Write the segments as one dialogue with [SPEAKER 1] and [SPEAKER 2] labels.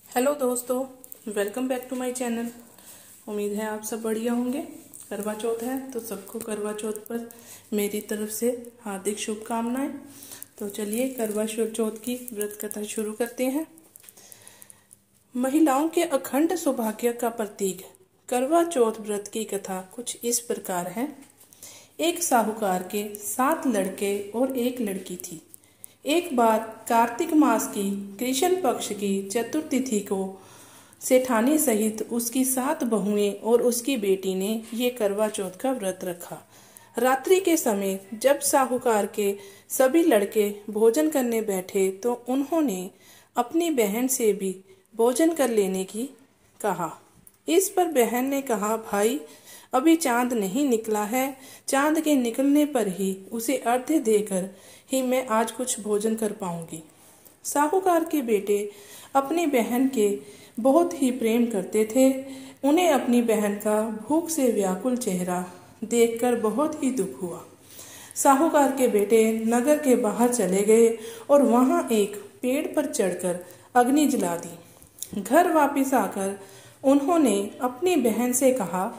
[SPEAKER 1] Hello दोस्तों, welcome back to my channel. उम्मीद है आप सब बढ़िया होंगे। करवा चौथ है तो सबको करवा चौथ पर मेरी तरफ से हार्दिक शुभकामनाएं। तो चलिए करवा चौथ की व्रत कथा शुरू करते हैं। महिलाओं के अखंड सौभाग्य का प्रतीक करवा चौथ व्रत की कथा कुछ इस प्रकार है। एक साहूकार के 7 लड़के और एक लड़की थी। एक बार कार्तिक मास की कृष्ण पक्ष की चतुर्तिथि को सेठानी सहित उसकी 7 बहुएं और उसकी बेटी ने ये करवा चौथ का व्रत रखा। रात्रि के समय जब साहूकार के सभी लड़के भोजन करने बैठे तो उन्होंने अपनी बहन से भी भोजन कर लेने की कहा। इस पर बहन ने कहा, भाई अभी चांद नहीं निकला है, चांद के निकलने पर ही उसे अर्घ्य देकर ही मैं आज कुछ भोजन कर पाऊंगी। साहूकार के बेटे अपनी बहन के बहुत ही प्रेम करते थे। उन्हें अपनी बहन का भूख से व्याकुल चेहरा देखकर बहुत ही दुख हुआ। साहूकार के बेटे नगर के बाहर चले गए और वहां एक पेड़ पर चढ़कर अग्नि जला दी। घर वापस आकर उन्होंने अपनी बहन से कहा,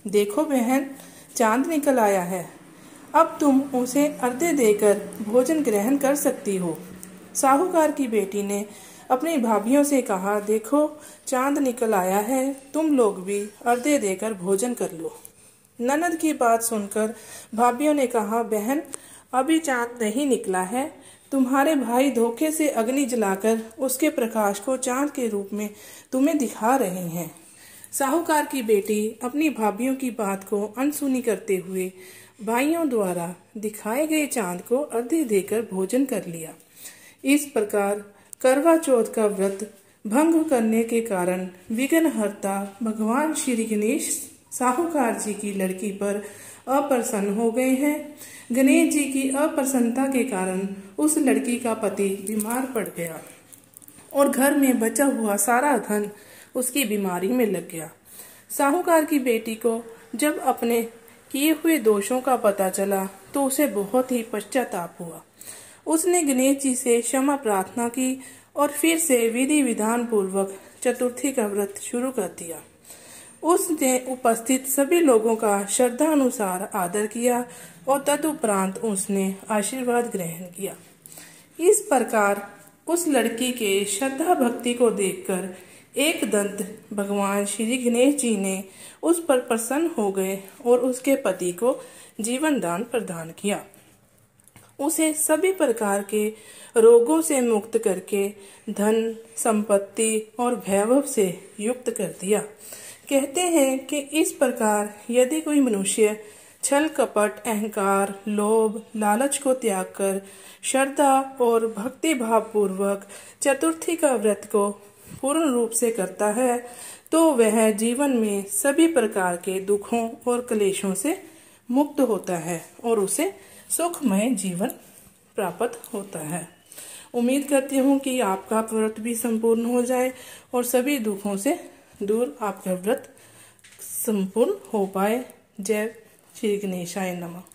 [SPEAKER 1] देखो बहन, चांद निकल आया है, अब तुम उसे अर्घ्य देकर भोजन ग्रहण कर सकती हो। साहूकार की बेटी ने अपनी भाभियों से कहा, देखो चांद निकल आया है, तुम लोग भी अर्घ्य देकर भोजन कर लो। ननद की बात सुनकर भाभियों ने कहा, बहन अभी चांद नहीं निकला है, तुम्हारे भाई धोखे से अग्नि जलाकर उसके प्रकाश को चांद के रूप में तुम्हें दिखा रहे हैं। साहूकार की बेटी अपनी भाभियों की बात को अनसुनी करते हुए भाइयों द्वारा दिखाए गए चांद को अर्घ्य देकर भोजन कर लिया। इस प्रकार करवा चौथ का व्रत भंग करने के कारण विघ्नहर्ता भगवान श्री गणेश साहूकार जी की लड़की पर अप्रसन्न हो गए हैं। गणेश जी की अप्रसन्नता के कारण उस लड़की का पति बीमार पड़ गया और घर में बचा हुआ सारा धन उसकी बीमारी में लग गया। साहूकार की बेटी को जब अपने किए हुए दोषों का पता चला तो उसे बहुत ही पश्चाताप हुआ। उसने गणेश जी से क्षमा प्रार्थना की और फिर से विधि विधान पूर्वक चतुर्थी का व्रत शुरू कर दिया। उसने उपस्थित सभी लोगों का श्रद्धा अनुसार आदर किया और तदुपरांत उसने आशीर्वाद ग्रहण किया। इस प्रकार उस लड़की के श्रद्धा भक्ति को देखकर एक दंत भगवान श्री गणेश जी ने उस पर प्रसन्न हो गए और उसके पति को जीवन दान प्रदान किया। उसे सभी प्रकार के रोगों से मुक्त करके धन संपत्ति और वैभव से युक्त कर दिया। कहते हैं कि इस प्रकार यदि कोई मनुष्य छल कपट अहंकार लोभ लालच को त्याग कर श्रद्धा और भक्ति भाव पूर्वक चतुर्थी का व्रत को पूर्ण रूप से करता है तो वह जीवन में सभी प्रकार के दुखों और क्लेशों से मुक्त होता है और उसे सुखमय जीवन प्राप्त होता है। उम्मीद करती हूँ कि आपका व्रत भी संपूर्ण हो जाए और सभी दुखों से दूर आपका व्रत संपूर्ण हो पाए। जय श्री गणेशाय नमः।